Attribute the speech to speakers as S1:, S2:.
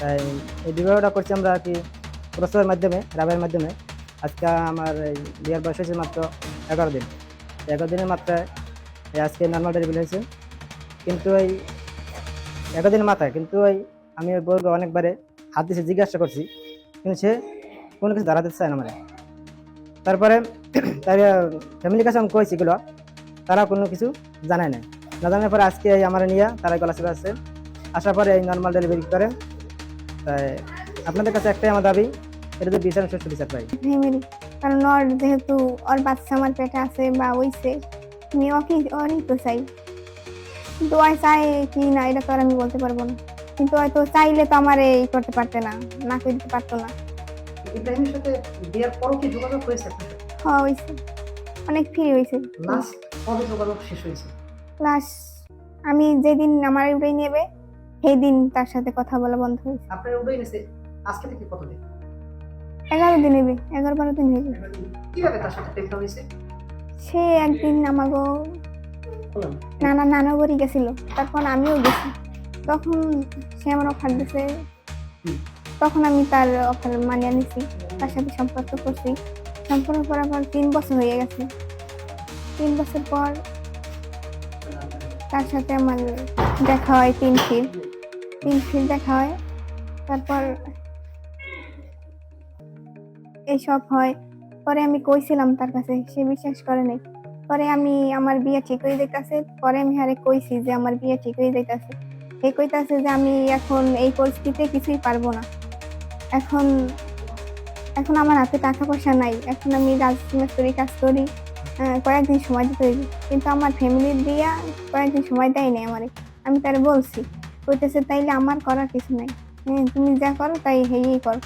S1: তাই এই বিবাহটা করছি আমরা আর কি প্রস্তাবের মাধ্যমে, রাবের মাধ্যমে। আজকে আমার এই বিয়ের বয়স হয়েছে মাত্র 11 দিন। 11 দিনের মাত্রায় আজকে নর্মাল ডেলিভারি হয়েছে। কিন্তু এই 11 দিনের মাথায় কিন্তু ওই আমি ওই বউকে অনেকবারে হাত দিয়ে জিজ্ঞাসা করছি, কিন্তু সে কোনো কিছু দাঁড়াতে চায় না মানে। তারপরে তার ফ্যামিলির কাছে আমি কইছি এগুলো, তারা কোনো কিছু জানায় না। না জানার পরে আজকে এই আমার নিয়ে তারা গলা চলে আসছে, আসার পরে এই নর্মাল ডেলিভারি করে। তাই আপনাদের কাছে একটাই আমার দাবি, এটা যদি বিচার সুষ্ঠু বিচার পাই।
S2: ফ্যামিলি, কারণ ওর যেহেতু ওর বাচ্চা আমার পেটে আছে বা হইছে, আমি ওরই তো চাই। কিন্তু ওই চাই কি না এটা তো আর আমি বলতে পারবো না। কিন্তু হয়তো চাইলে তো আমার এই করতে পারতে না, না করে দিতে পারতো না।
S3: ইব্রাহিমের সাথে বিয়ের পরও কি যোগাযোগ হয়েছে আপনার সাথে?
S2: হওয়া হয়েছে, অনেক ফ্রি হয়েছে।
S3: লাস্ট কবে যোগাযোগ শেষ হয়েছে?
S2: প্লাস আমি যেদিন আমার উড়াই নেবে সেই দিন তার সাথে কথা বলা বন্ধ হয়েছে।
S3: আপনার উঠে এনেছে আজকে থেকে কতদিন?
S2: 11 দিন হবে, 11-12 দিন হয়েছে।
S3: কিভাবে তার সাথে প্রেমটা হয়েছে?
S2: সে একদিন আমাগো
S3: বলুন।
S2: নানা বাড়ি গেছিল, তারপর আমিও গেছি। তখন সে আমার অফার দিছে, তখন আমি তার অফার মানিয়ে নিছি, তার সাথে সম্পর্ক করছি। সম্পর্ক করার পর 3 বছর হয়ে গেছে। 3 বছর পর তার সাথে আমার দেখা হয় 3 ফির দেখা হয়। তারপর এইসব হয়। পরে আমি কইছিলাম তার কাছে, সে বিশ্বাস করে নাই। পরে আমি আমার বিয়ে ঠিক হয়ে যাইতাছে, পরে আমি হারে কইছি যে আমার বিয়ে ঠিক হয়ে যাইতাছে। সে কইতাছে যে আমি এখন এই পরিস্থিতিতে কিছুই পারবো না। এখন এখন আমার হাতে টাকা পয়সা নাই, এখন আমি রাজমিস্ত্রি কাজ করি, কয়েকদিন সময় দিতে হইবে। কিন্তু আমার ফ্যামিলির দিয়া কয়েকদিন সময় দেয় নাই আমারে। আমি তার বলছি, কইতেছে তাইলে আমার করার কিছু নাই, তুমি যা করো তাই হেই করো।